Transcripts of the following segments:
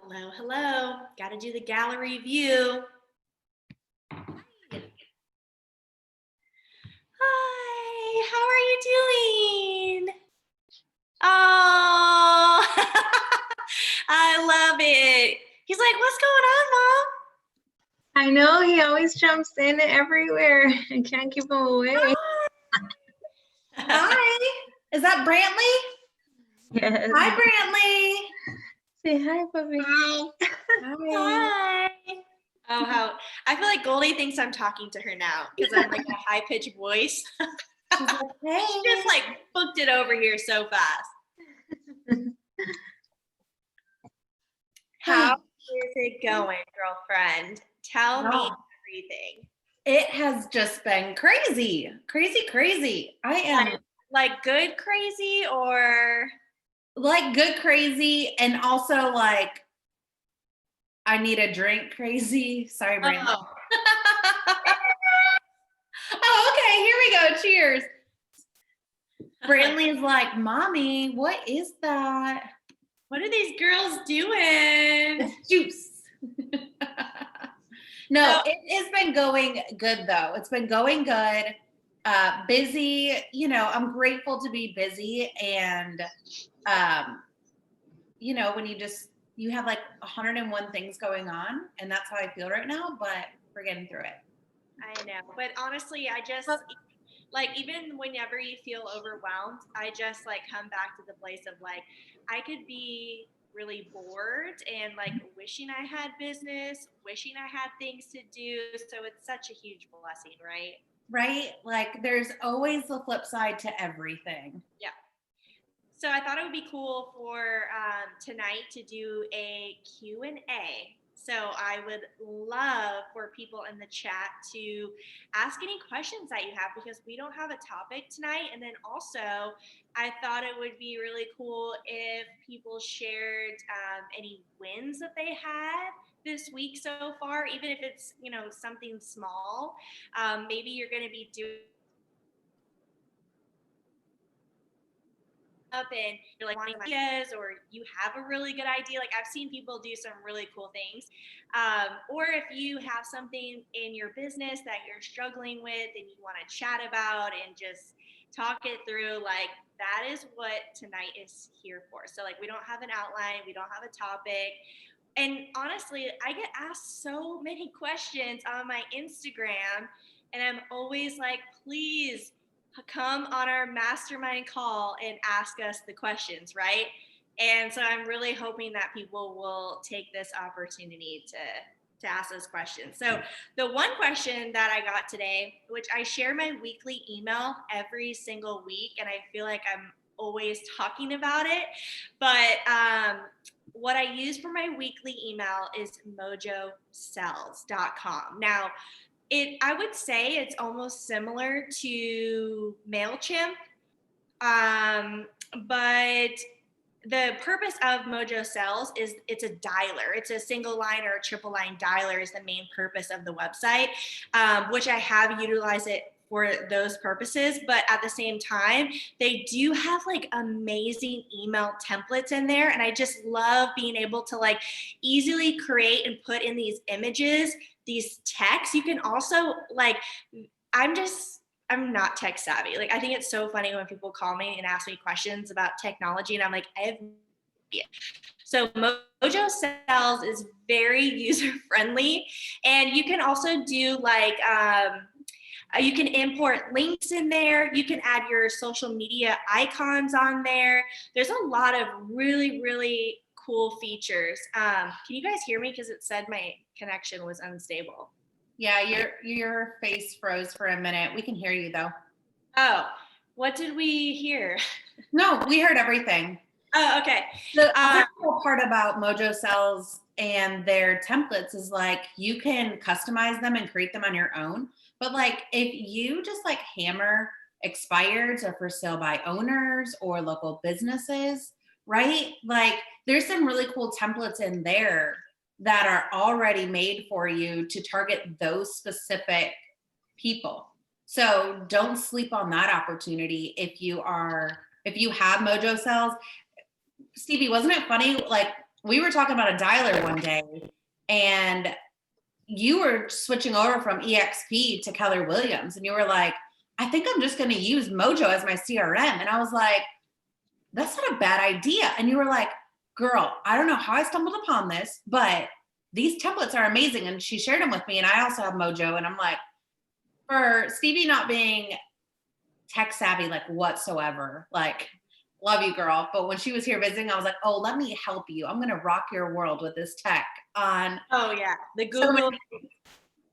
Hello, hello. Got to do the gallery view. Hi, how are you doing? Oh, I love it. He's like, what's going on, Mom? I know, he always jumps in everywhere. I can't keep him away. Hi. Is that Brantley? Yes. Hi, Brantley. Say hi, puppy. Hi. Hi. Oh, how I feel like Goldie thinks I'm talking to her now because I'm like a high-pitched voice. She's like, hey. She just like booked it over here so fast. How is it going, girlfriend? Tell me everything. It has just been crazy. I am like good crazy or like good crazy and also like I need a drink crazy. Sorry, Brandon. Oh. Oh, okay, here we go. Cheers. Brantley's like, Mommy, what is that? What are these girls doing? It's juice. No, it has been going good though. It's been going good. Busy, you know, I'm grateful to be busy. And, you know, when you have like 101 things going on, and that's how I feel right now, but we're getting through it. I know. But honestly, I just like, even whenever you feel overwhelmed, I just like come back to the place of like, I could be really bored and like wishing I had business, wishing I had things to do. So it's such a huge blessing, right? Right? Like there's always the flip side to everything. Yeah. So I thought it would be cool for tonight to do a Q&A. So I would love for people in the chat to ask any questions that you have because we don't have a topic tonight. And then also, I thought it would be really cool if people shared any wins that they had this week so far, even if it's, you know, something small. Maybe you're going to be doing up and you're like wanting ideas or you have a really good idea. Like I've seen people do some really cool things. Or if you have something in your business that you're struggling with and you want to chat about and just talk it through, like that is what tonight is here for. So like we don't have an outline, we don't have a topic. And honestly, I get asked so many questions on my Instagram and I'm always like, please come on our mastermind call and ask us the questions, right? And so I'm really hoping that people will take this opportunity to ask those questions. So the one question that I got today, which I share my weekly email every single week, and I feel like I'm always talking about it, but what I use for my weekly email is mojosells.com. Now, I would say it's almost similar to MailChimp, but the purpose of Mojo Sells is it's a dialer. It's a single line or a triple line dialer is the main purpose of the website, which I have utilized it for those purposes. But at the same time, they do have like amazing email templates in there. And I just love being able to like easily create and put in these images, these texts. You can also like, I'm not tech savvy. Like, I think it's so funny when people call me and ask me questions about technology and I'm like, I have no idea. So Mojo Sells is very user friendly. And you can also do like, you can import links in there. You can add your social media icons on there. There's a lot of really, really cool features. Can you guys hear me? Because it said my connection was unstable. Yeah, your face froze for a minute. We can hear you though. Oh, what did we hear? No, we heard everything. Oh, okay. The other cool part about Mojo Sells and their templates is like you can customize them and create them on your own. But like if you just like hammer expireds or for sale by owners or local businesses, right? Like there's some really cool templates in there that are already made for you to target those specific people. So don't sleep on that opportunity if you have Mojo Sells. Stevie, wasn't it funny? Like we were talking about a dialer one day, and you were switching over from EXP to Keller Williams, and you were like, I think I'm just going to use Mojo as my CRM. And I was like, that's not a bad idea. And you were like, girl, I don't know how I stumbled upon this, but these templates are amazing. And she shared them with me. And I also have Mojo. And I'm like, for Stevie not being tech savvy, like whatsoever, like, love you, girl. But when she was here visiting, I was like, oh, let me help you. I'm going to rock your world with this tech on. Oh yeah. The Google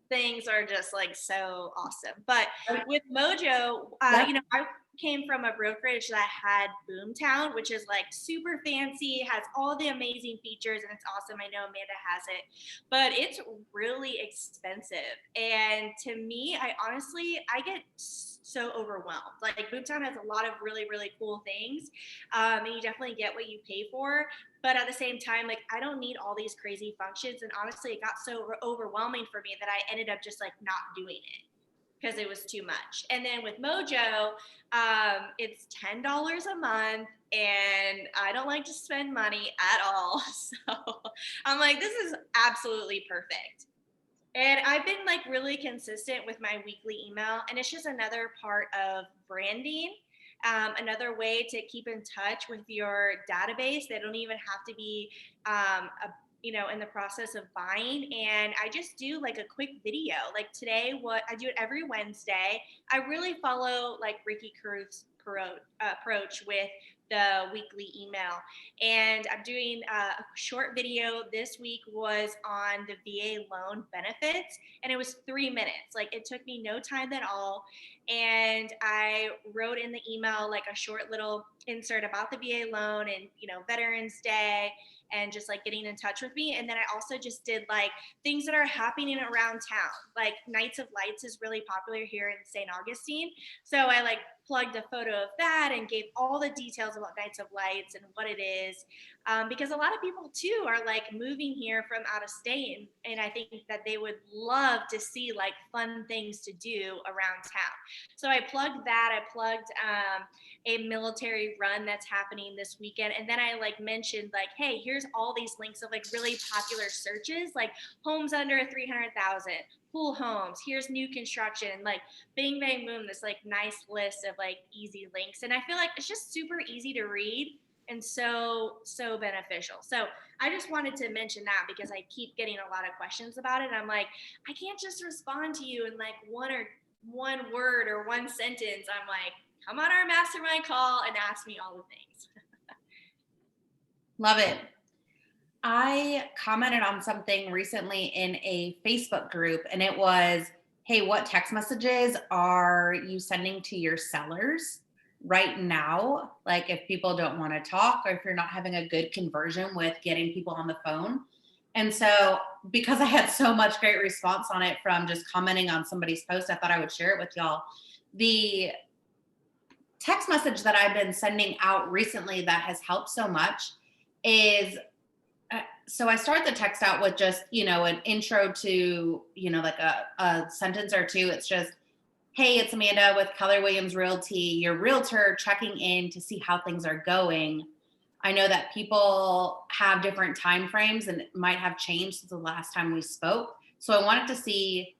things are just like so awesome. But with Mojo, you know, I came from a brokerage that had Boomtown, which is like super fancy, has all the amazing features, and it's awesome. I know Amanda has it, but it's really expensive. And to me, I get so overwhelmed. Like Boomtown has a lot of really, really cool things, and you definitely get what you pay for. But at the same time, like I don't need all these crazy functions. And honestly, it got so overwhelming for me that I ended up just like not doing it because it was too much. And then with Mojo, it's $10 a month, and I don't like to spend money at all. So I'm like, this is absolutely perfect. And I've been like really consistent with my weekly email, and it's just another part of branding. Another way to keep in touch with your database. They don't even have to be, in the process of buying. And I just do like a quick video. Like today, what I do it every Wednesday. I really follow like Ricky Caruth's approach with the weekly email. And I'm doing a short video this week was on the VA loan benefits, and it was 3 minutes. Like it took me no time at all. And I wrote in the email like a short little insert about the VA loan and, Veterans Day, and just like getting in touch with me. And then I also just did like things that are happening around town. Like Nights of Lights is really popular here in St. Augustine. So I like plugged a photo of that and gave all the details about Nights of Lights and what it is. Because a lot of people too are like moving here from out of state. And I think that they would love to see like fun things to do around town. So I plugged that. I plugged a military run that's happening this weekend. And then I like mentioned like, hey, here's all these links of like really popular searches, like homes under 300,000, pool homes, here's new construction, like bing, bang, boom, this like nice list of like easy links. And I feel like it's just super easy to read and so beneficial. So I just wanted to mention that because I keep getting a lot of questions about it. And I'm like, I can't just respond to you in like one word or one sentence. I'm like, come on our mastermind call and ask me all the things. Love it. I commented on something recently in a Facebook group, and it was, hey, what text messages are you sending to your sellers right now? Like if people don't want to talk, or if you're not having a good conversion with getting people on the phone. And so because I had so much great response on it from just commenting on somebody's post, I thought I would share it with y'all. The text message that I've been sending out recently that has helped so much is, so I start the text out with just, an intro to, like a sentence or two. It's just, hey, it's Amanda with Keller Williams Realty, your realtor checking in to see how things are going. I know that people have different time frames and it might have changed since the last time we spoke. So I wanted to see,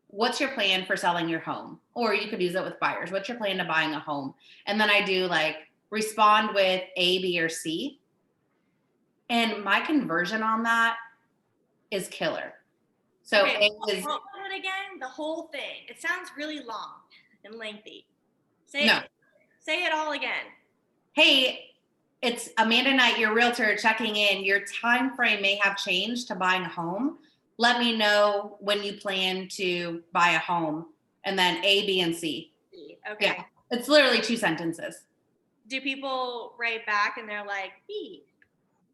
what's your plan for selling your home? Or you could use it with buyers. What's your plan to buying a home? And then I do like respond with A, B, or C. And my conversion on that is killer. So okay, it is it again, the whole thing. It sounds really long and lengthy. Say it all again. Hey, it's Amanda Knight, your realtor, checking in. Your time frame may have changed to buying a home. Let me know when you plan to buy a home. And then A, B, and C. Okay. Yeah, it's literally 2 sentences. Do people write back and they're like, B?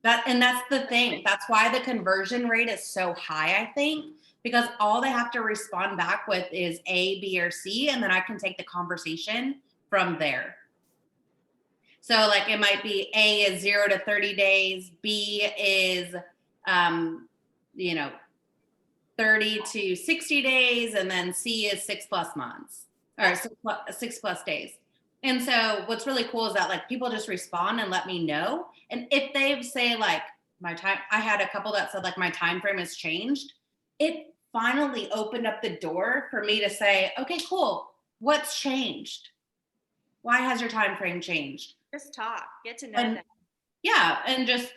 That's the thing. That's why the conversion rate is so high, I think, because all they have to respond back with is A, B, or C, and then I can take the conversation from there. So like it might be A is 0 to 30 days, B is 30 to 60 days, and then C is 6+ months or 6+ days. And so what's really cool is that like people just respond and let me know. And if they say like I had a couple that said like my time frame has changed. It finally opened up the door for me to say, okay, cool. What's changed? Why has your time frame changed? Just talk, get to know And them. yeah, and just,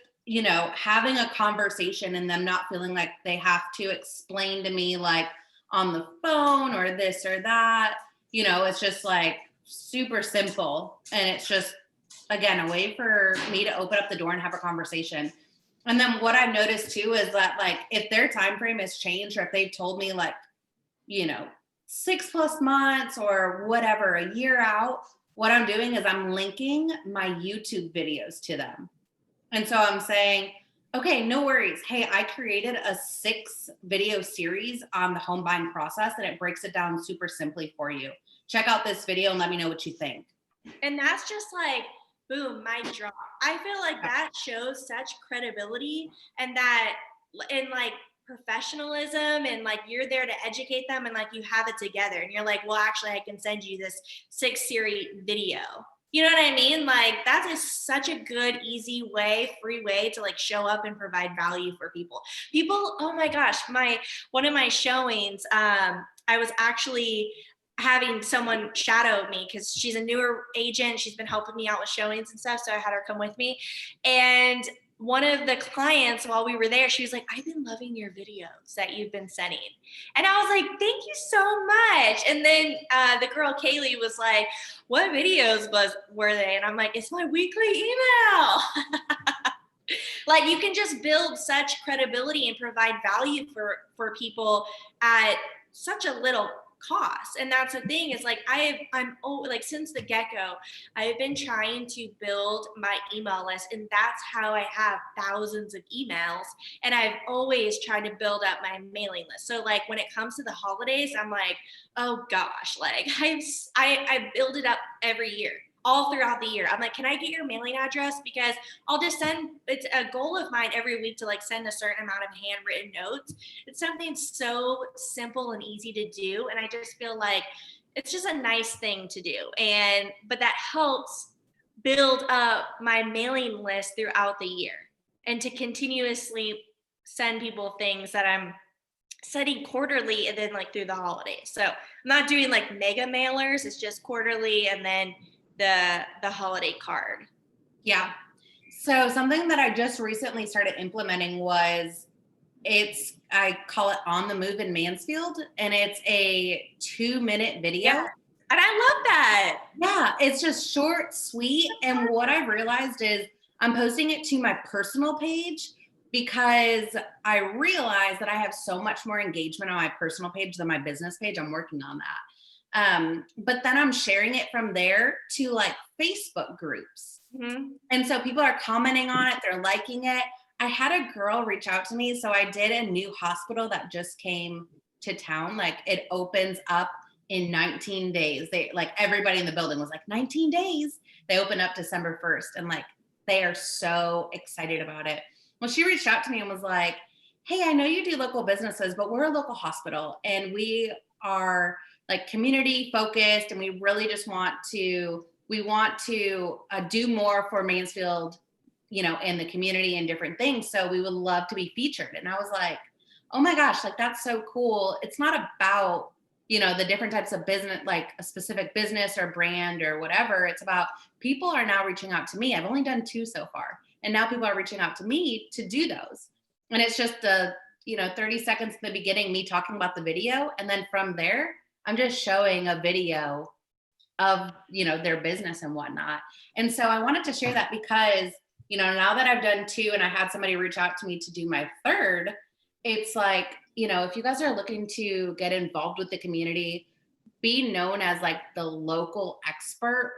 having a conversation and them not feeling like they have to explain to me like on the phone or this or that. It's just like super simple. And it's just, again, a way for me to open up the door and have a conversation. And then what I've noticed too is that like if their time frame has changed or if they've told me like, 6+ months or whatever, a year out, what I'm doing is I'm linking my YouTube videos to them. And so I'm saying, okay, no worries. Hey, I created a 6-video series on the home buying process and it breaks it down super simply for you. Check out this video and let me know what you think. And that's just like, boom, mic drop. I feel like that shows such credibility and like professionalism, and like you're there to educate them, and like you have it together, and you're like, well, actually I can send you this 6-series video. You know what I mean? Like that is such a good, easy way, free way to like show up and provide value for people. Oh my gosh, one of my showings, I was actually having someone shadow me because she's a newer agent. She's been helping me out with showings and stuff. So I had her come with me. And one of the clients, while we were there, she was like, I've been loving your videos that you've been sending. And I was like, thank you so much. And then the girl, Kaylee, was like, what videos were they? And I'm like, it's my weekly email. Like you can just build such credibility and provide value for people at such a little cost. And that's the thing, is like like since the get-go, I've been trying to build my email list, and that's how I have thousands of emails. And I've always tried to build up my mailing list. So like when it comes to the holidays, I'm like, oh gosh, like I build it up every year, all throughout the year. I'm like, can I get your mailing address? Because I'll just it's a goal of mine every week to like send a certain amount of handwritten notes. It's something so simple and easy to do. And I just feel like it's just a nice thing to do. But that helps build up my mailing list throughout the year, and to continuously send people things that I'm sending quarterly and then like through the holidays. So I'm not doing like mega mailers. It's just quarterly, and then the holiday card. Yeah. So something that I just recently started implementing was I call it On the Move in Mansfield, and it's a 2-minute video. Yeah. And I love that. Yeah, it's just short, sweet. And what I've realized is I'm posting it to my personal page because I realize that I have so much more engagement on my personal page than my business page. I'm working on that. But then I'm sharing it from there to like Facebook groups. Mm-hmm. And so people are commenting on it, they're liking it. I had a girl reach out to me. So I did a new hospital that just came to town. Like it opens up in 19 days. They like everybody in the building was like 19 days. They open up December 1st, and like they are so excited about it. Well, she reached out to me and was like, hey, I know you do local businesses, but we're a local hospital and we are like community focused, and we really just want to do more for Mansfield, in the community and different things. So we would love to be featured. And I was like, oh my gosh, like that's so cool. It's not about, the different types of business, like a specific business or brand or whatever. It's about people are now reaching out to me. I've only done 2 so far. And now people are reaching out to me to do those. And it's just 30 seconds in the beginning, me talking about the video. And then from there, I'm just showing a video of, their business and whatnot. And so I wanted to share that because, now that I've done 2 and I had somebody reach out to me to do my 3rd, it's like, if you guys are looking to get involved with the community, be known as like the local expert.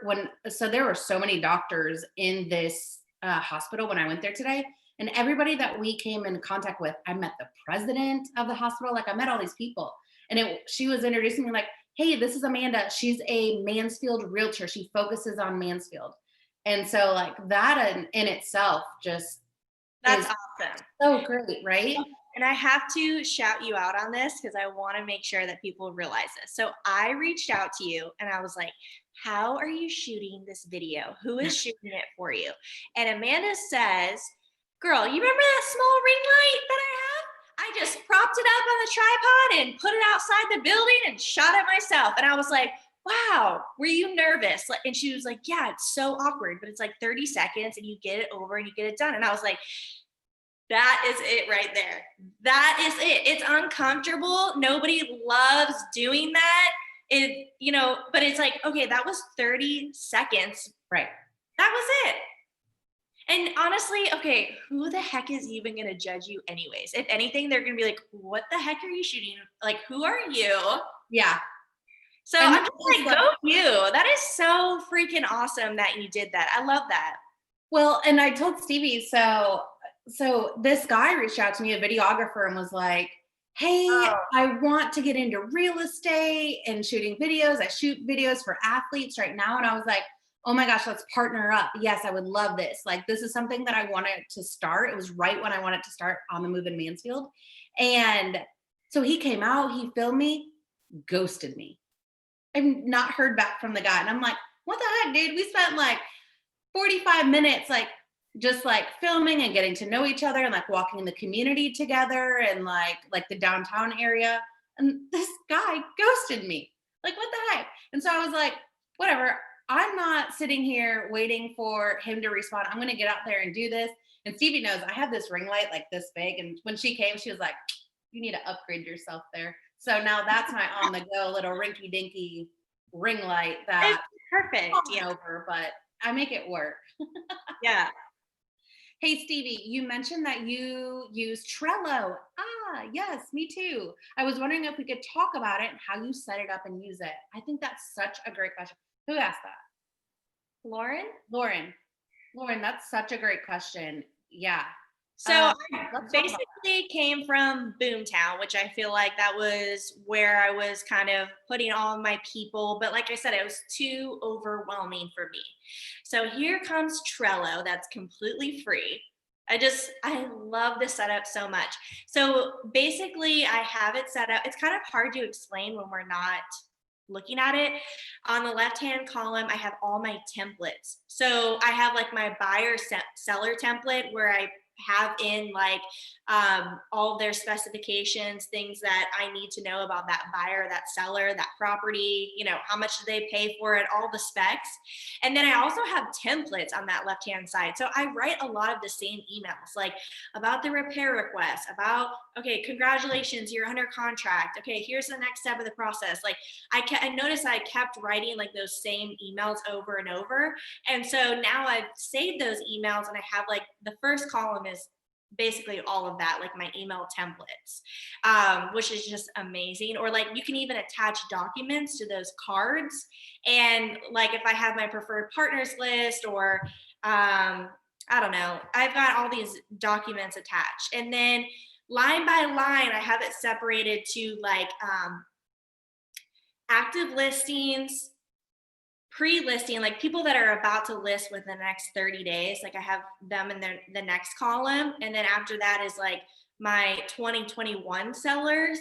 So there were so many doctors in this hospital when I went there today, and everybody that we came in contact with, I met the president of the hospital. Like I met all these people. And she was introducing me like, hey, this is Amanda. She's a Mansfield realtor. She focuses on Mansfield. And so like that in itself just That's is awesome. so great, right? And I have to shout you out on this because I want to make sure that people realize this. So I reached out to you and I was like, how are you shooting this video? Who is shooting it for you? And Amanda says, Girl, you remember that small ring light that I have? I just propped it up on the tripod and put it outside the building and shot it myself. And I was like, wow, were you nervous? And she was like, yeah, it's so awkward, but it's like 30 seconds and you get it over and you get it done. And I was like, that is it right there. That is it. It's uncomfortable. Nobody loves doing that. It, you know, but it's like, okay, that was 30 seconds. Right. That was it. And honestly, okay, who the heck is even going to judge you anyways? If anything, they're going to be like, what the heck are you shooting? Like, who are you? Yeah. So And I'm just like, go you. That is so freaking awesome that you did that. I love that. Well, and I told Stevie, so this guy reached out to me, a videographer, and was like, hey, I want to get into real estate and shooting videos. I shoot videos for athletes right now. And I was like, oh my gosh, let's partner up. Yes, I would love this. Like, this is something that I wanted to start. It was right when I wanted to start On the Move in Mansfield. And so he came out, he filmed me, ghosted me. I've not heard back from the guy. And I'm like, what the heck, dude? We spent like 45 minutes, like, just like filming and getting to know each other and like walking in the community together and like the downtown area. And this guy ghosted me. Like, what the heck? And so I was like, whatever. I'm not sitting here waiting for him to respond. I'm going to get out there and do this. And Stevie knows I have this ring light like this big. And when she came, she was like, you need to upgrade yourself there. So now that's my on the go little rinky dinky ring light that it's perfect. Yeah. Over, but I make it work. Yeah. Hey, Stevie, you mentioned that you use Trello. Ah, yes, me too. I was wondering if we could talk about it and how you set it up and use it. I think that's such a great question. Who asked that? Lauren, that's such a great question. Yeah. So I basically came from Boomtown, which I feel like that was where I was kind of putting all of my people. But like I said, it was too overwhelming for me. So here comes Trello that's completely free. I love the setup so much. So basically I have it set up. It's kind of hard to explain when we're not looking at it. On the left-hand column, I have all my templates. So I have like my buyer seller template where I have in like all of their specifications, things that I need to know about that buyer, that seller, that property, you know, how much do they pay for it, all the specs. And then I also have templates on that left-hand side. So I write a lot of the same emails, like about the repair request, about, okay, congratulations, you're under contract. Okay, here's the next step of the process. Like I noticed I kept writing like those same emails over and over. And so now I've saved those emails and I have like the first column is basically all of that, like my email templates, which is just amazing. Or like you can even attach documents to those cards. And like if I have my preferred partners list or I don't know, I've got all these documents attached. And then line by line, I have it separated to like active listings, pre-listing, like people that are about to list within the next 30 days, like I have them in the next column. And then after that is like my 2021 sellers.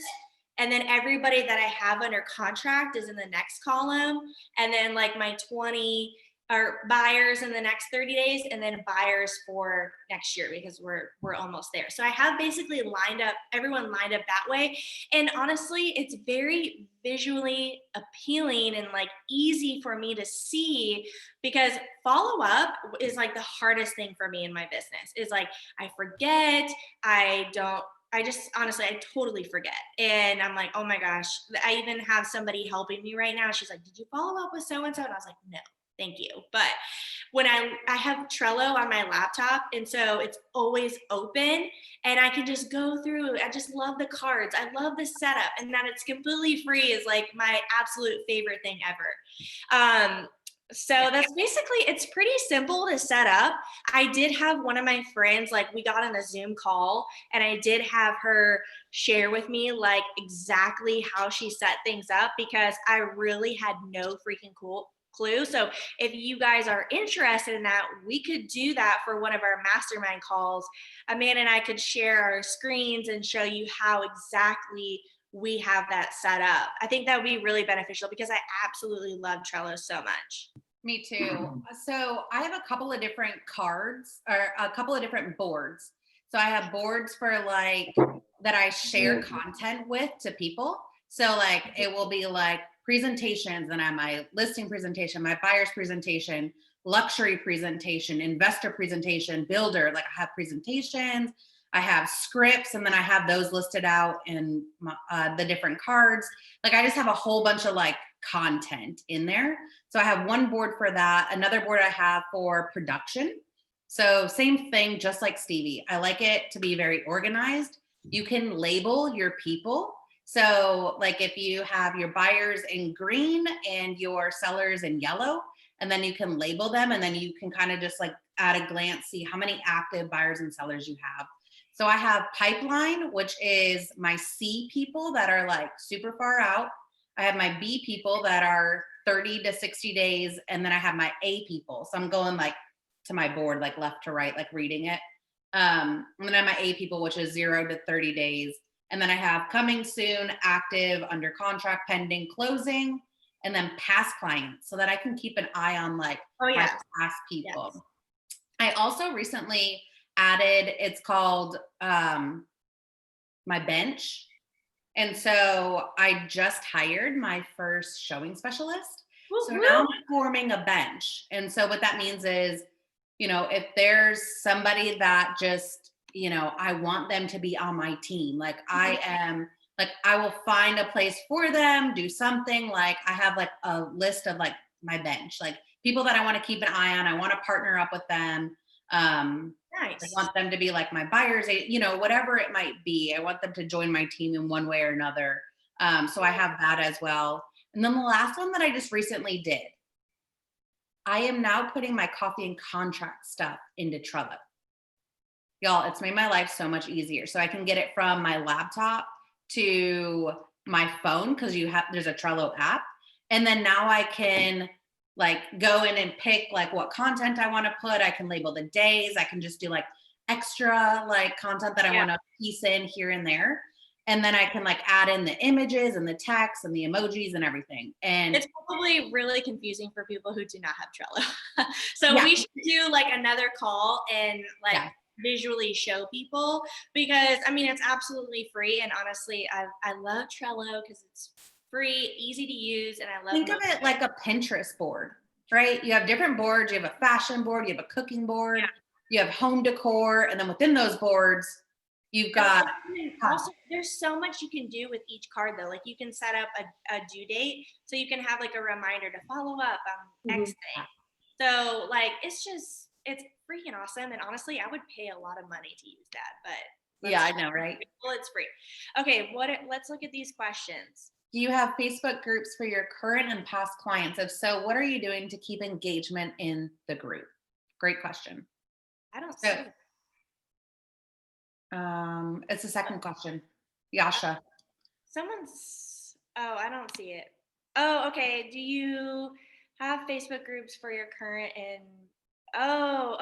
And then everybody that I have under contract is in the next column. And then like my 20 are buyers in the next 30 days and then buyers for next year because we're almost there. So I have basically lined up, everyone lined up that way. And honestly, it's very visually appealing and like easy for me to see because follow up is like the hardest thing for me in my business is like, I forget, I just honestly, I totally forget. And I'm like, oh my gosh, I even have somebody helping me right now. She's like, did you follow up with so-and-so? And I was like, no. Thank you. But when I have Trello on my laptop, and so it's always open and I can just go through. I just love the cards. I love the setup, and that it's completely free is like my absolute favorite thing ever. So that's basically, it's pretty simple to set up. I did have one of my friends, like we got on a Zoom call and I did have her share with me like exactly how she set things up because I really had no freaking clue. So if you guys are interested in that, we could do that for one of our mastermind calls. Amanda and I could share our screens and show you how exactly we have that set up. I think that would be really beneficial because I absolutely love Trello so much. Me too. So I have a couple of different cards or a couple of different boards. So I have boards for like that I share content with to people. So like it will be like presentations, and I have my listing presentation, my buyer's presentation, luxury presentation, investor presentation, builder. Like I have presentations, I have scripts, and then I have those listed out in the different cards. Like I just have a whole bunch of like content in there. So I have one board for that. Another board I have for production. So same thing, just like Stevie. I like it to be very organized. You can label your people. So like if you have your buyers in green and your sellers in yellow, and then you can label them, and then you can kind of just like at a glance see how many active buyers and sellers you have. So I have pipeline, which is my C people that are like super far out. I have my B people that are 30 to 60 days. And then I have my A people. So I'm going like to my board, like left to right, like reading it. And then I have my A people, which is 0 to 30 days. And then I have coming soon, active, under contract, pending, closing, and then past clients so that I can keep an eye on like my past people. Yes. I also recently added, it's called my bench. And so I just hired my first showing specialist. So now I'm forming a bench. And so what that means is, you know, if there's somebody that just, you know, I want them to be on my team, like I am, like I will find a place for them, do something. Like I have like a list of like my bench, like people that I want to keep an eye on. I want to partner up with them. Nice. I want them to be like my buyers, you know, whatever it might be. I want them to join my team in one way or another. So I have that as well. And then the last one that I just recently did, I am now putting my coffee and contract stuff into Trello. Y'all, it's made my life so much easier. So I can get it from my laptop to my phone because there's a Trello app. And then now I can like go in and pick like what content I want to put. I can label the days. I can just do like extra like content that I want to piece in here and there. And then I can like add in the images and the text and the emojis and everything. And it's probably really confusing for people who do not have Trello. So we should do like another call and like visually show people, because I mean, it's absolutely free. And honestly, I love Trello because it's free, easy to use, and I love Think of it like a Pinterest board, right? You have different boards. You have a fashion board, you have a cooking board, you have home decor, and then within those boards, you've got also there's so much you can do with each card though. Like you can set up a due date, so you can have like a reminder to follow up on X thing. So like it's freaking awesome. And honestly, I would pay a lot of money to use that, but I know, right? Well, it's free. Okay, let's look at these questions. Do you have Facebook groups for your current and past clients? If so, what are you doing to keep engagement in the group? Great question. I don't see it. It's the second question. Yasha. I don't see it. Oh, okay. Do you have Facebook groups for your current and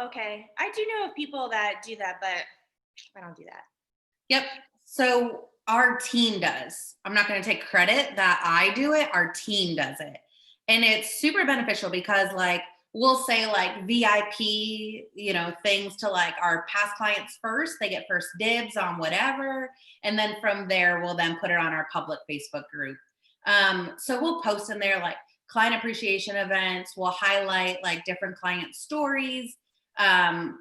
okay. I do know of people that do that, but I don't do that. Yep. So our team does. I'm not going to take credit that I do it. Our team does it. And it's super beneficial because like, we'll say like VIP, you know, things to like our past clients first. They get first dibs on whatever. And then from there, we'll then put it on our public Facebook group. So we'll post in there like client appreciation events. We'll highlight like different client stories. A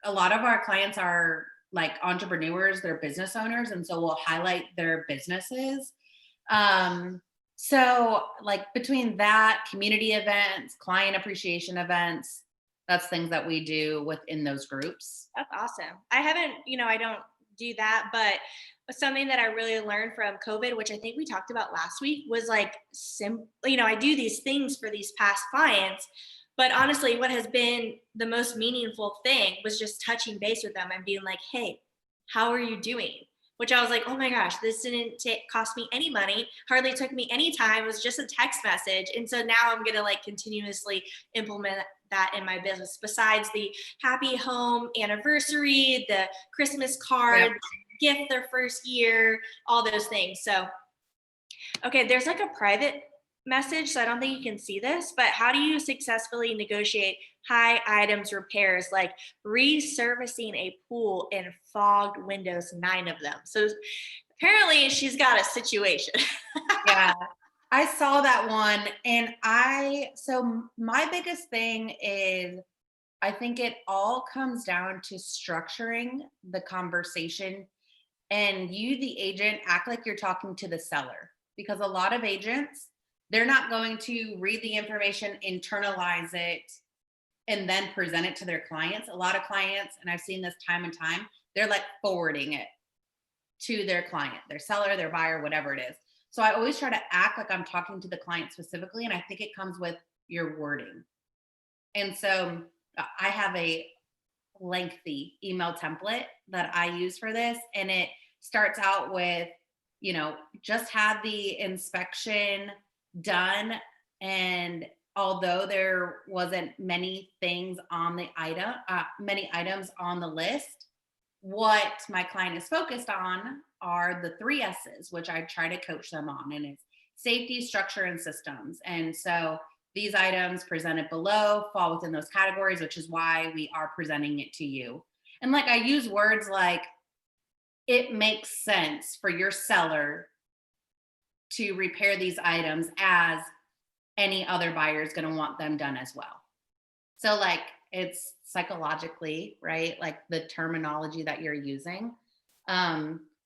lot of our clients are like entrepreneurs, they're business owners. And so we'll highlight their businesses. So like between that, community events, client appreciation events, that's things that we do within those groups. That's awesome. I don't do that, but something that I really learned from COVID, which I think we talked about last week, was like I do these things for these past clients, but honestly, what has been the most meaningful thing was just touching base with them and being like, hey, how are you doing? Which I was like, oh my gosh, this didn't cost me any money, hardly took me any time. It was just a text message. And so now I'm going to like continuously implement that in my business, besides the happy home anniversary, the Christmas card, gift their first year, all those things. So, okay, there's like a private message, so I don't think you can see this, but how do you successfully negotiate high items repairs like resurfacing a pool in fogged windows, 9 of them? So apparently she's got a situation. Yeah, I saw that one. And so my biggest thing is I think it all comes down to structuring the conversation, and you, the agent, act like you're talking to the seller, because a lot of agents, they're not going to read the information, internalize it, and then present it to their clients. A lot of clients, and I've seen this time and time, they're like forwarding it to their client, their seller, their buyer, whatever it is. So I always try to act like I'm talking to the client specifically. And I think it comes with your wording. And so I have a lengthy email template that I use for this. And it starts out with, just had the inspection done. And although there wasn't many things on the item, many items on the list, what my client is focused on are the 3 S's, which I try to coach them on, and it's safety, structure, and systems. And so these items presented below fall within those categories, which is why we are presenting it to you. And like I use words like, it makes sense for your seller to repair these items as any other buyer is going to want them done as well. So like it's psychologically, right? Like the terminology that you're using.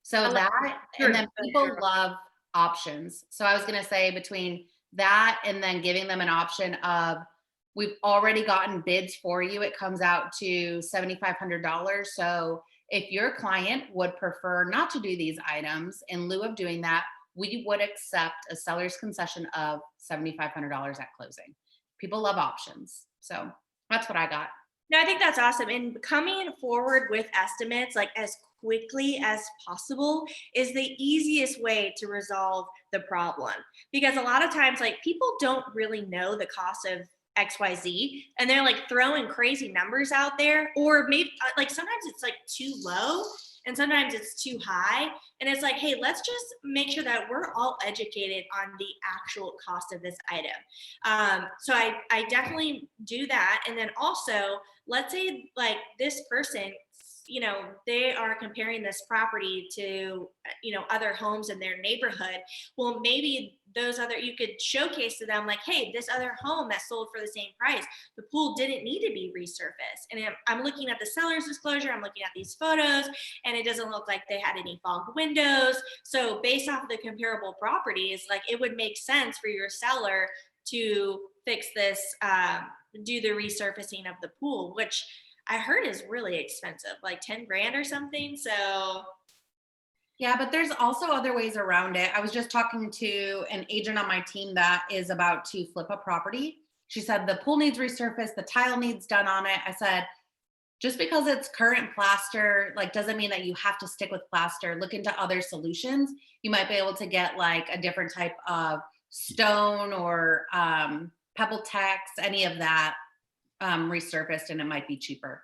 So that, and then people love options. So I was going to say between that and then giving them an option of, we've already gotten bids for you, it comes out to $7,500. So if your client would prefer not to do these items, in lieu of doing that, we would accept a seller's concession of $7,500 at closing. People love options. So that's what I got. No, I think that's awesome. And coming forward with estimates like as quickly as possible is the easiest way to resolve the problem. Because a lot of times, like, people don't really know the cost of XYZ and they're like throwing crazy numbers out there, or maybe like sometimes it's like too low and sometimes it's too high. And it's like, hey, let's just make sure that we're all educated on the actual cost of this item. So I definitely do that. And then also, let's say like this person, they are comparing this property to, other homes in their neighborhood. Well, maybe you could showcase to them like, hey, this other home that sold for the same price, the pool didn't need to be resurfaced. And I'm looking at the seller's disclosure, I'm looking at these photos, and it doesn't look like they had any fogged windows. So based off of the comparable properties, like it would make sense for your seller to fix this, do the resurfacing of the pool, which I heard is really expensive, like 10 grand or something. So yeah, but there's also other ways around it. I was just talking to an agent on my team that is about to flip a property. She said the pool needs resurfaced, the tile needs done on it. I said, just because it's current plaster, like doesn't mean that you have to stick with plaster. Look into other solutions. You might be able to get like a different type of stone or pebble text, any of that resurfaced, and it might be cheaper.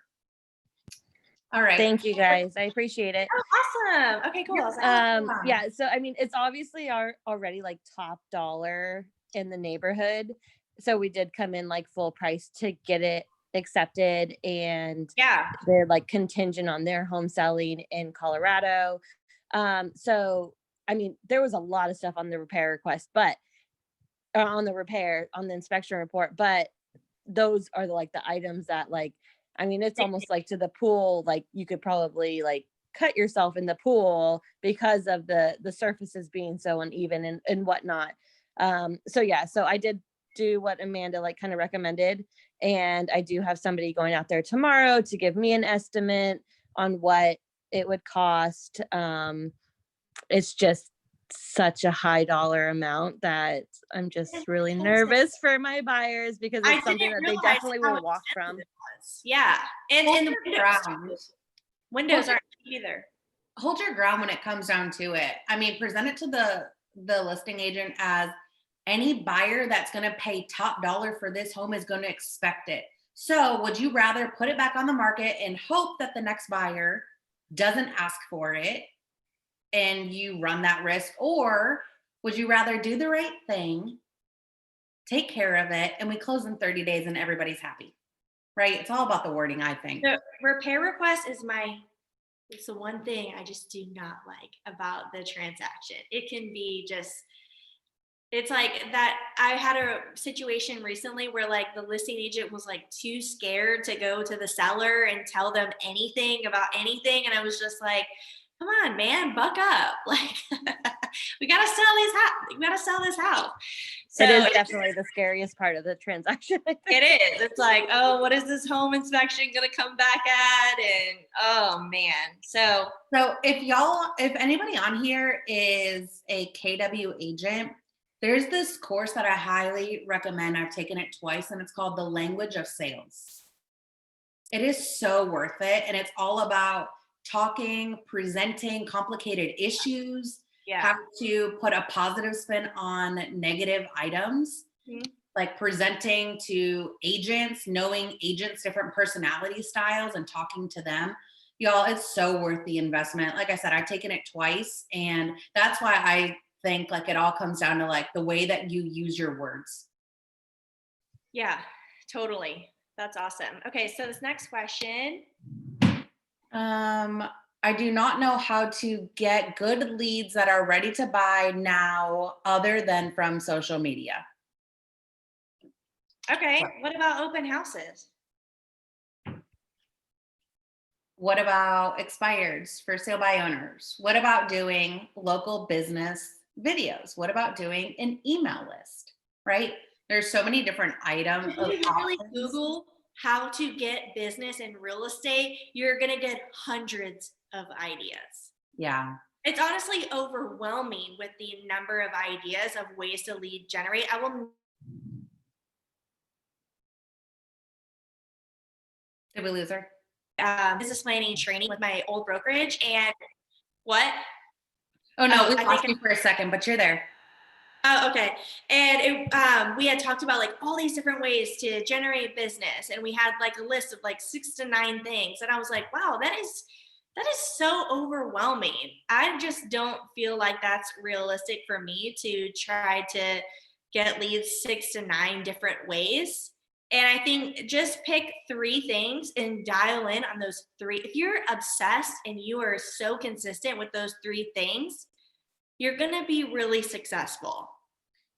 All right. Thank you guys. I appreciate it. Oh, awesome. Okay, cool. Yeah. So, I mean, it's obviously already like top dollar in the neighborhood. So we did come in like full price to get it accepted, and yeah, they're like contingent on their home selling in Colorado. So, I mean, there was a lot of stuff on the repair request, but on the inspection report, but those are like the items that like, I mean, it's almost like to the pool, like you could probably like cut yourself in the pool because of the surfaces being so uneven and whatnot. So yeah, so I did do what Amanda like kind of recommended, and I do have somebody going out there tomorrow to give me an estimate on what it would cost. It's just such a high dollar amount that I'm just really nervous for my buyers, because it's something that they definitely will walk from. Yeah. And the windows aren't either. Hold your ground when it comes down to it. I mean, present it to the listing agent as any buyer that's going to pay top dollar for this home is going to expect it. So would you rather put it back on the market and hope that the next buyer doesn't ask for it and you run that risk? Or would you rather do the right thing take care of it, and we close in 30 days and everybody's happy, right? It's all about the wording, I think. The repair request is it's the one thing I just do not like about the transaction. It can be just, it's like that. I had a situation recently where like the listing agent was like too scared to go to the seller and tell them anything about anything. And I was just like, come on, man, buck up. Like, we gotta sell this house. So It is definitely the scariest part of the transaction. it is. It's like, oh, what is this home inspection gonna come back at? And oh man. So if anybody on here is a KW agent, there's this course that I highly recommend. I've taken it twice, and it's called The Language of Sales. It is so worth it. And it's all about talking, presenting complicated issues, yeah. how to put a positive spin on negative items, like presenting to agents, knowing agents' different personality styles and talking to them. Y'all, it's so worth the investment. Like I said, I've taken it twice, and that's why I think like it all comes down to like the way that you use your words. Yeah, totally. That's awesome. Okay, so this next question. I do not know how to get good leads that are ready to buy now other than from social media. Okay, what about open houses? What about expireds for sale by owners? What about doing local business videos? What about doing an email list, right? There's so many different items. If you really Google how to get business in real estate, you're going to get hundreds of ideas. Yeah. It's honestly overwhelming with the number of ideas of ways to lead generate. Did we lose her? Business planning training with my old brokerage, and what? Oh no, we lost you for a second, but you're there. Oh, okay. And we had talked about like all these different ways to generate business, and we had like a list of like 6 to 9 things, and I was like, wow, that is so overwhelming. I just don't feel like that's realistic for me to try to get leads 6 to 9 different ways. And I think just pick 3 things and dial in on those 3. If you're obsessed and you are so consistent with those 3 things, you're going to be really successful.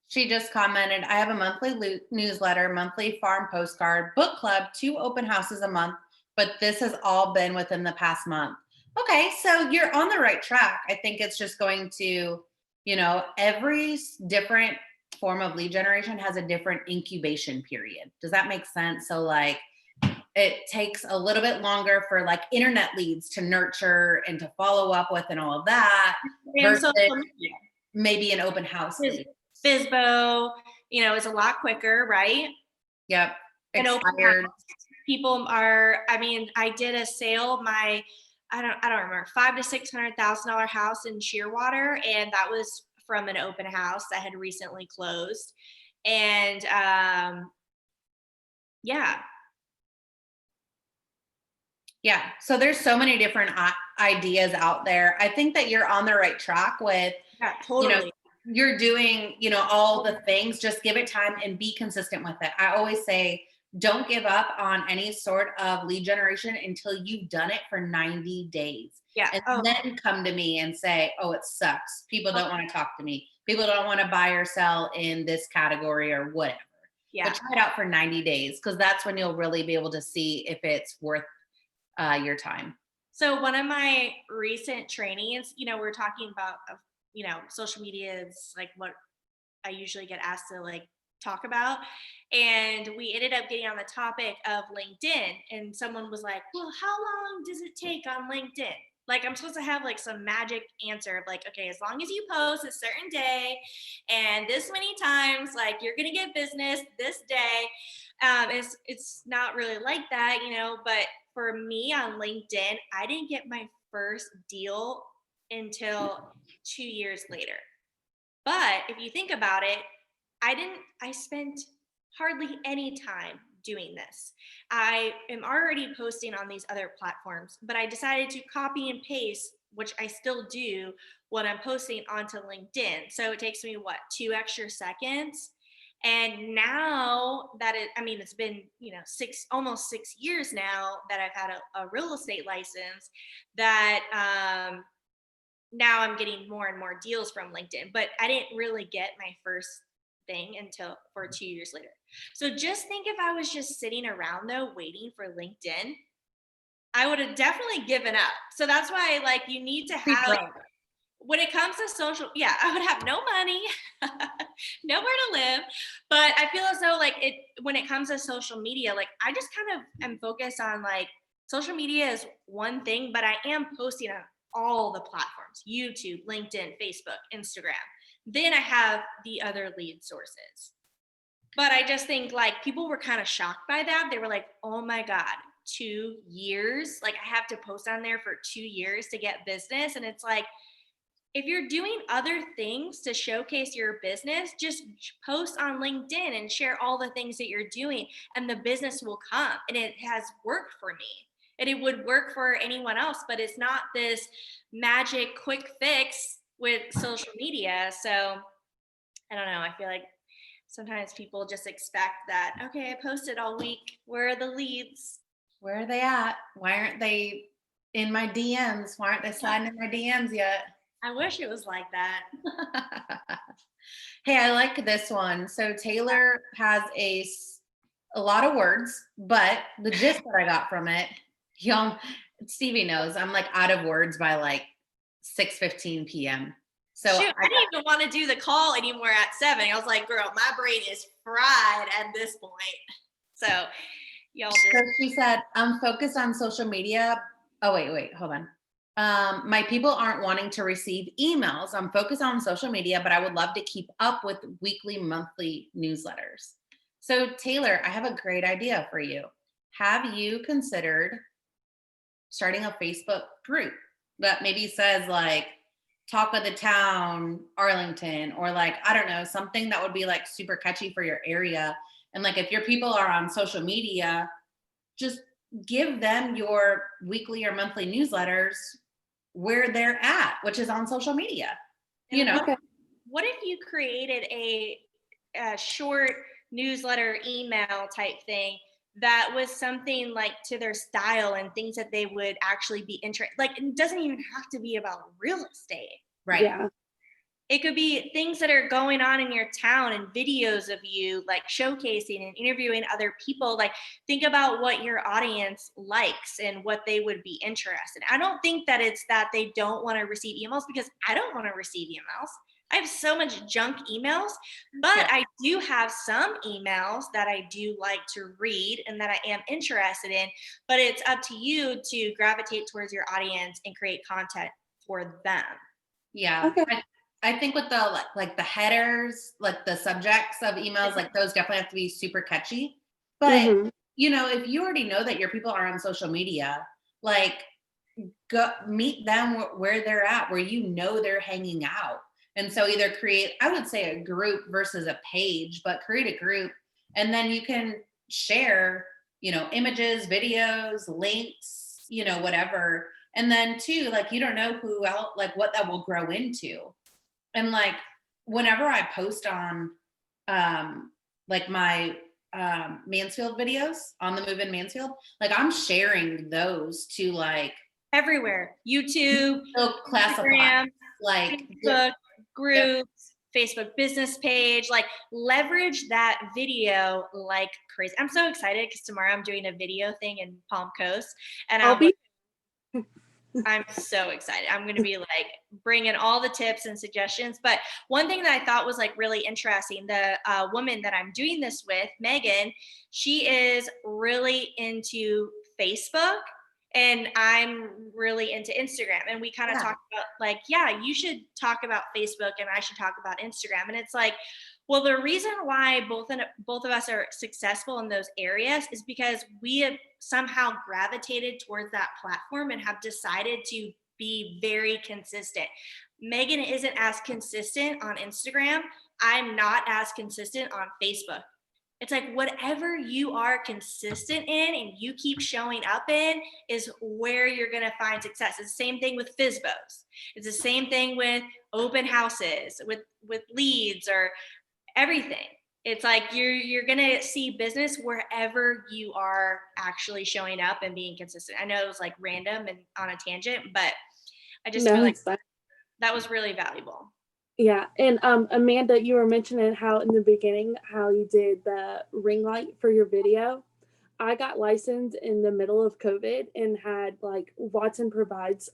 She just commented, I have a monthly newsletter, monthly farm postcard, book club, 2 open houses a month, but this has all been within the past month. Okay, so you're on the right track. I think it's just going to, every different form of lead generation has a different incubation period. Does that make sense? So like it takes a little bit longer for like internet leads to nurture and to follow up with and all of that versus maybe an open house lead. FSBO, is a lot quicker, right? Yep. Expired. People are, I did a sale, I don't remember, $500,000 to $600,000 house in Shearwater, and that was from an open house that had recently closed. And yeah. So there's so many different ideas out there. I think that you're on the right track with, totally. You're doing, all the things. Just give it time and be consistent with it. I always say, don't give up on any sort of lead generation until you've done it for 90 days. Yeah. And then come to me and say, oh, it sucks. People don't want to talk to me. People don't want to buy or sell in this category or whatever. Yeah. But try it out for 90 days because that's when you'll really be able to see if it's worth your time. So one of my recent trainings, we're talking about, social media is like what I usually get asked to like talk about. And we ended up getting on the topic of LinkedIn, and someone was like, well, how long does it take on LinkedIn? Like I'm supposed to have like some magic answer of like, okay, as long as you post a certain day and this many times, like you're going to get business this day. It's not really like that, but for me on LinkedIn, I didn't get my first deal until 2 years later. But if you think about it, I spent hardly any time doing this. I am already posting on these other platforms, but I decided to copy and paste, which I still do, what I'm posting onto LinkedIn. So it takes me 2 extra seconds. And now that it's been, almost 6 years now that I've had a real estate license, that now I'm getting more and more deals from LinkedIn, but I didn't really get my first thing until 2 years later. So just think, if I was just sitting around though, waiting for LinkedIn, I would have definitely given up. So that's why, like, you need to Be have, broke. when it comes to social, yeah, I would have no money, nowhere to live. But I feel as though, like, when it comes to social media, like, I just kind of am focused on, like, social media is one thing, but I am posting on all the platforms: YouTube, LinkedIn, Facebook, Instagram. Then I have the other lead sources. But I just think, like, people were kind of shocked by that. They were like, oh my God, 2 years? Like, I have to post on there for 2 years to get business. And it's like, if you're doing other things to showcase your business, just post on LinkedIn and share all the things that you're doing, and the business will come. And it has worked for me, and it would work for anyone else, but it's not this magic quick fix with social media. So I don't know. I feel like sometimes people just expect that, okay, I posted all week. Where are the leads? Where are they at? Why aren't they in my DMs? Why aren't they sliding in my DMs yet? I wish it was like that. Hey, I like this one. So Taylor has a lot of words, but the gist that I got from it, Stevie knows I'm like out of words by like 6:15 p.m. So Shoot, I didn't even want to do the call anymore at 7. I was like, girl, my brain is fried at this point. So y'all just. So she said, I'm focused on social media. Oh, wait, hold on. My people aren't wanting to receive emails. I'm focused on social media, but I would love to keep up with weekly, monthly newsletters. So Taylor, I have a great idea for you. Have you considered starting a Facebook group that maybe says like Talk of the Town, Arlington, or like, I don't know, something that would be like super catchy for your area. And like, if your people are on social media, just give them your weekly or monthly newsletters where they're at, which is on social media. You know, what if you created a short newsletter email type thing that was something like to their style and things that they would actually be interested? Like, it doesn't even have to be about real estate. Right. Yeah. It could be things that are going on in your town and videos of you like showcasing and interviewing other people. Like, think about what your audience likes and what they would be interested in. I don't think that it's that they don't want to receive emails, because I don't want to receive emails. I have so much junk emails, but Yeah. I do have some emails that I do like to read and that I am interested in. But it's up to you to gravitate towards your audience and create content for them. Yeah. Okay. I think with the like the headers, like the subjects of emails, like those definitely have to be super catchy. But you know, if you already know that your people are on social media, like go meet them where they're at, where you know they're hanging out. And so either create, I would say a group versus a page, but create a group, and then you can share, you know, images, videos, links, you know, whatever. And then too, like, you don't know who else, like what that will grow into. And like, whenever I post on like my Mansfield videos on the Move in Mansfield, like I'm sharing those to like Everywhere. YouTube, classify Instagram, like Facebook groups, Facebook business page. Like, leverage that video like crazy. I'm so excited because tomorrow I'm doing a video thing in Palm Coast, and I'm so excited. I'm going to be like bringing all the tips and suggestions. But one thing that I thought was like really interesting, the woman that I'm doing this with, Megan, she is really into Facebook, and I'm really into Instagram. And we kind of talked about like, yeah, you should talk about Facebook and I should talk about Instagram. And it's like, well, the reason why both of us are successful in those areas is because we have somehow gravitated towards that platform and have decided to be very consistent. Megan isn't as consistent on Instagram. I'm not as consistent on Facebook. It's like, whatever you are consistent in and you keep showing up in is where you're going to find success. It's the same thing with FSBOs. It's the same thing with open houses, with leads, or everything. It's like you're gonna see business wherever you are actually showing up and being consistent. I know it was like random and on a tangent, but I just feel like it's fine. that was really valuable. Yeah. And Amanda, you were mentioning how in the beginning how you did the ring light for your video. I got licensed in the middle of COVID and had like Watson provides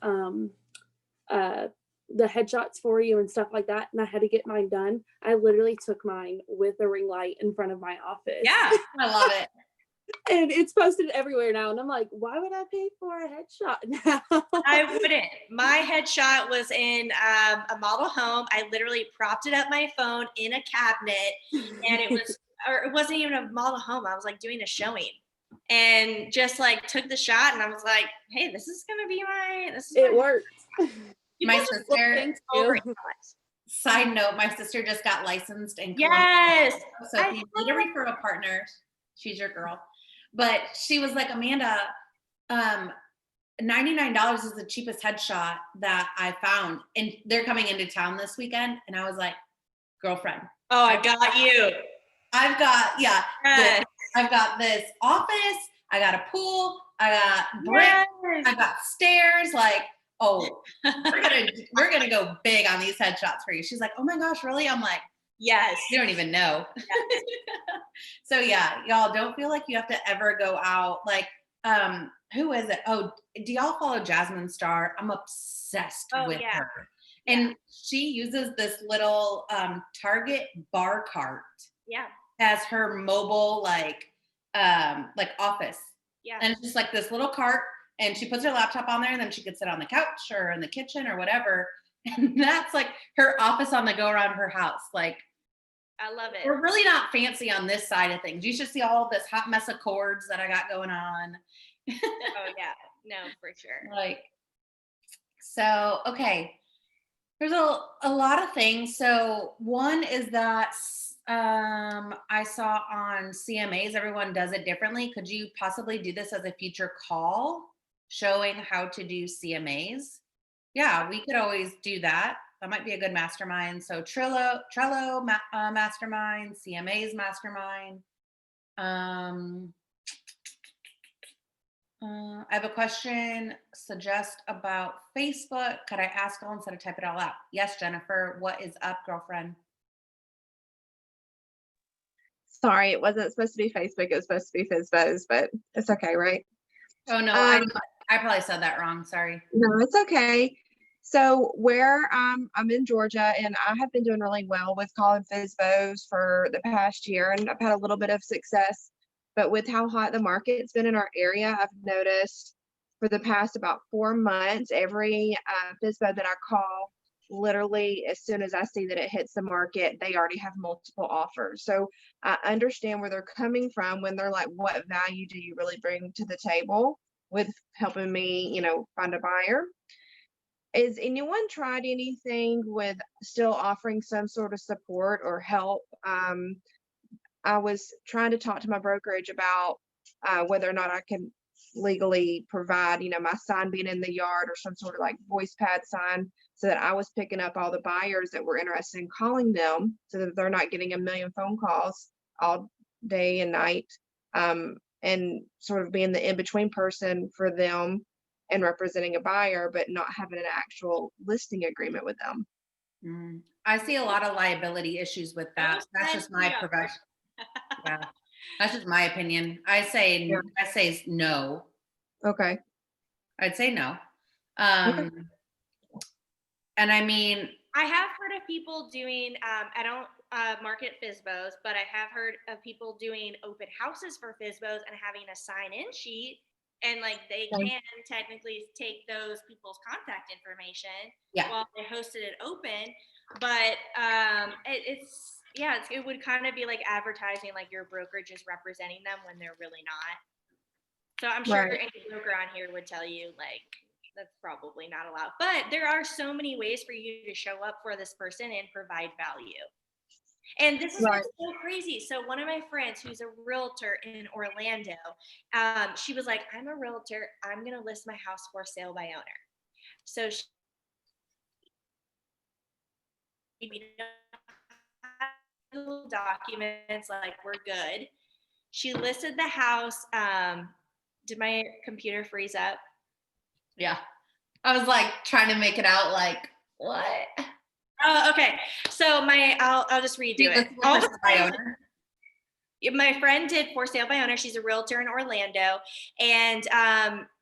the headshots for you and stuff like that. And I had to get mine done. I literally took mine with a ring light in front of my office. Yeah. I love it. And it's posted everywhere now. And I'm like, why would I pay for a headshot now? I wouldn't. My headshot was in a model home. I literally propped it up my phone in a cabinet, and it wasn't even a model home. I was like doing a showing, and just like took the shot, and I was like, hey, this is gonna be It worked. My People just sister, Thanks, over you. side note, my sister just got licensed in Yes. Columbus. So if you need a referral partner, she's your girl. But she was like, Amanda, $99 is the cheapest headshot that I found. And they're coming into town this weekend. And I was like, girlfriend. Oh, I got you. I've got, Yes. I've got this office. I got a pool. I got bricks. Yes. I got stairs. Like, oh, we're gonna go big on these headshots for you. She's like, oh my gosh, really? I'm like, Yes. you don't even know. So yeah, y'all don't feel like you have to ever go out. Like, who is it? Oh, do y'all follow Jasmine Star? I'm obsessed with her. And she uses this little Target bar cart as her mobile like office. Yeah. And it's just like this little cart, and she puts her laptop on there, and then she could sit on the couch or in the kitchen or whatever. And that's like her office on the go around her house. Like, I love it. we're really not fancy on this side of things. You should see all this hot mess of cords that I got going on. Oh yeah, no, for sure. Like, so, okay. There's a lot of things. So one is that I saw on CMAs, everyone does it differently. Could you possibly do this as a future call showing how to do CMAs? Yeah, we could always do that. That might be a good mastermind. So Trello mastermind, CMAs mastermind. I have a question. Suggest about Facebook. Could I ask all instead of type it all out? Yes, Jennifer. What is up, girlfriend? Sorry, it wasn't supposed to be Facebook. It was supposed to be FISBOs, but it's okay, right? Oh no, I probably said that wrong. Sorry. No, it's okay. So where I'm in Georgia, and I have been doing really well with calling FISBOs for the past year, and I've had a little bit of success. But with how hot the market's been in our area, I've noticed for the past about 4 months, every FISBO that I call, literally as soon as I see that it hits the market, they already have multiple offers. So I understand where they're coming from when they're like, what value do you really bring to the table with helping me, find a buyer? Is anyone tried anything with still offering some sort of support or help? I was trying to talk to my brokerage about whether or not I can legally provide, my sign being in the yard or some sort of like voice pad sign, so that I was picking up all the buyers that were interested in calling them, so that they're not getting a million phone calls all day and night, and sort of being the in-between person for them and representing a buyer, but not having an actual listing agreement with them. I see a lot of liability issues with that. That's just my profession. Yeah, that's just my opinion. I say no. Okay. I'd say no. Okay. And I mean, I have heard of people doing, I don't market FISBOs, but I have heard of people doing open houses for FISBOs and having a sign-in sheet. And like they can technically take those people's contact information while they hosted it open. But it would kind of be like advertising like your brokerage is representing them when they're really not. So I'm sure any broker on here would tell you like that's probably not allowed. But there are so many ways for you to show up for this person and provide value. And this is what's so crazy. So one of my friends who's a realtor in Orlando, she was like, I'm a realtor. I'm going to list my house for sale by owner. So she legal documents, like we're good. She listed the house. Did my computer freeze up? Yeah. I was like trying to make it out like, what? Oh, okay. So I'll just redo it. All the things, my friend did for sale by owner. She's a realtor in Orlando. And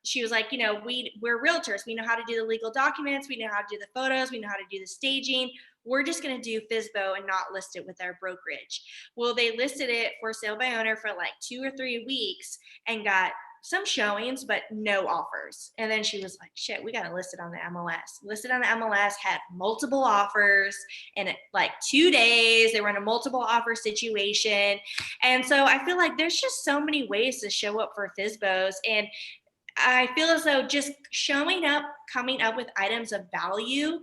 she was like, we're realtors. We know how to do the legal documents. We know how to do the photos. We know how to do the staging. We're just going to do FSBO and not list it with our brokerage. Well, they listed it for sale by owner for like 2 or 3 weeks and got some showings, but no offers. And then she was like, shit, we got to list it on the MLS. Listed on the MLS, had multiple offers in like 2 days. They were in a multiple offer situation. And so I feel like there's just so many ways to show up for FSBOs. And I feel as though just showing up, coming up with items of value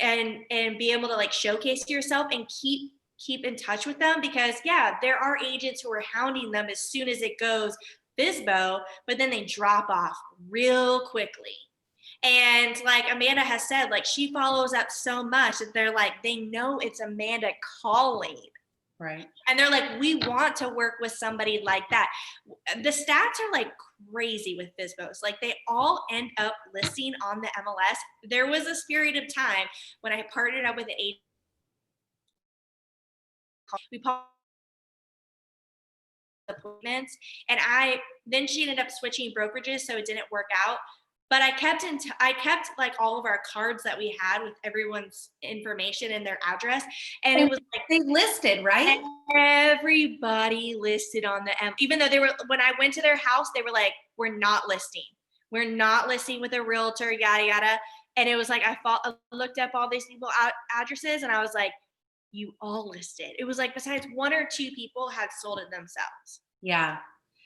and be able to like showcase yourself and keep in touch with them, because yeah, there are agents who are hounding them as soon as it goes FSBO, but then they drop off real quickly. And like Amanda has said, like she follows up so much that they're like, they know it's Amanda calling. Right. And they're like, we want to work with somebody like that. The stats are like crazy with FSBOs. Like they all end up listing on the MLS. There was a period of time when I partnered up with an agent. We appointments, and then she ended up switching brokerages, so it didn't work out. But I kept like all of our cards that we had with everyone's information and their address, and it was like they listed, right? Everybody listed on the even though when I went to their house, they were like, we're not listing with a realtor, yada yada. And it was like I looked up all these people addresses, and I was like, you all listed. It was like besides 1 or 2 people had sold it themselves. Yeah,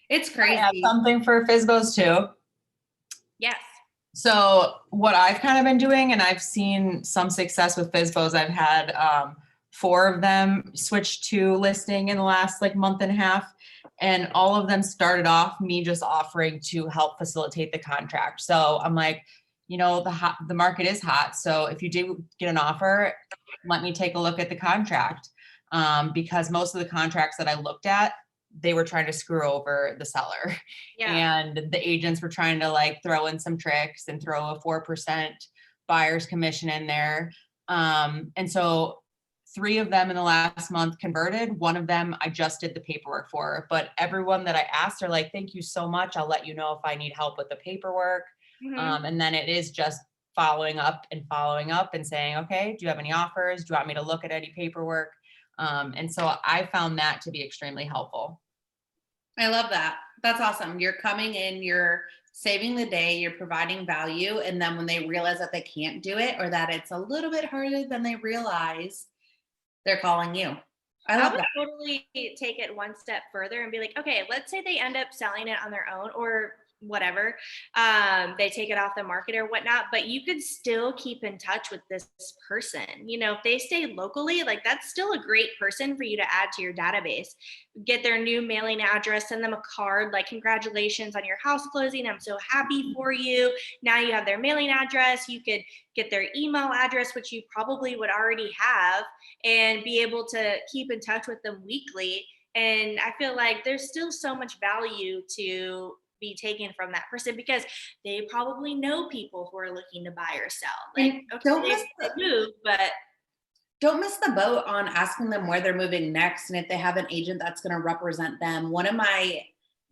it's crazy. I have something for FSBOs too. Yes. So what I've kind of been doing, and I've seen some success with FSBOs. I've had 4 of them switch to listing in the last like month and a half, and all of them started off me just offering to help facilitate the contract. So I'm like, the market is hot. So if you do get an offer, let me take a look at the contract, because most of the contracts that I looked at, they were trying to screw over the seller. Yeah. And the agents were trying to like throw in some tricks and throw a 4% buyer's commission in there. And so 3 of them in the last month converted. 1 of them I just did the paperwork for, but everyone that I asked are like, thank you so much. I'll let you know if I need help with the paperwork. Mm-hmm. And then it is just following up and saying, okay, do you have any offers? Do you want me to look at any paperwork? And so I found that to be extremely helpful. I love that. That's awesome. You're coming in, you're saving the day, you're providing value. And then when they realize that they can't do it, or that it's a little bit harder than they realize, they're calling you. I love would that. totally take it one step further and be like, okay, let's say they end up selling it on their own or whatever, they take it off the market or whatnot, but you could still keep in touch with this person. If they stay locally, like that's still a great person for you to add to your database. Get their new mailing address, send them a card like, congratulations on your house closing, I'm so happy for you. Now you have their mailing address. You could get their email address, which you probably would already have, and be able to keep in touch with them weekly. And I feel like there's still so much value to be taken from that person, because they probably know people who are looking to buy or sell. Like, okay, they move, but don't miss the boat on asking them where they're moving next, and if they have an agent that's going to represent them. One of my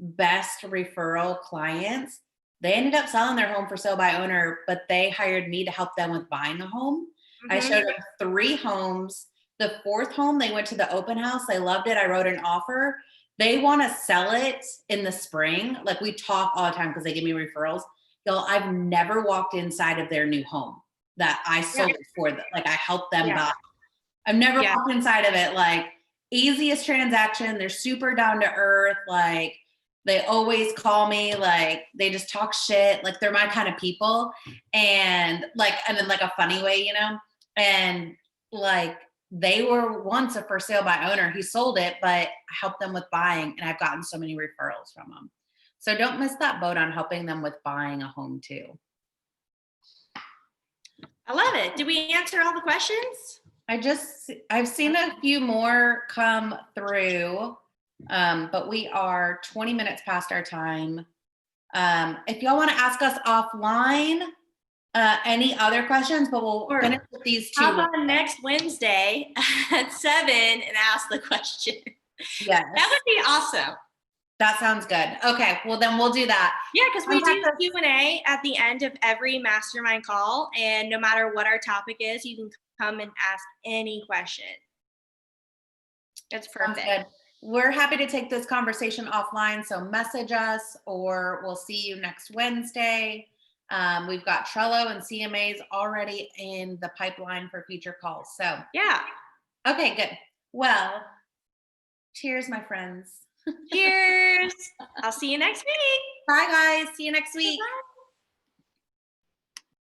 best referral clients, they ended up selling their home for sale by owner, but they hired me to help them with buying a home. Mm-hmm. I showed them 3 homes. The 4th home, they went to the open house. They loved it. I wrote an offer. They want to sell it in the spring. Like we talk all the time because they give me referrals. Y'all, I've never walked inside of their new home that I sold it for them. Like I helped them buy. I've never walked inside of it. Like easiest transaction. They're super down to earth. Like they always call me. Like they just talk shit. Like they're my kind of people. And in like a funny way, and like, they were once a for sale by owner. He sold it, but I helped them with buying, and I've gotten so many referrals from them. So don't miss that boat on helping them with buying a home too. I love it. Did we answer all the questions? I've seen a few more come through, but we are 20 minutes past our time. If y'all want to ask us offline, any other questions, but we'll Sure. finish with these two. How about next Wednesday at 7 and ask the question? Yes. That would be awesome. That sounds good. Okay, well then we'll do that. Yeah, because we do Contact us. Q&A at the end of every mastermind call, and no matter what our topic is, you can come and ask any question. That's Sounds perfect. good. We're happy to take this conversation offline, so message us or we'll see you next Wednesday. We've got Trello and CMAs already in the pipeline for future calls. So, Yeah. okay, good. Well, cheers, my friends. Cheers. I'll see you next week. Bye, guys. See you next week. Bye.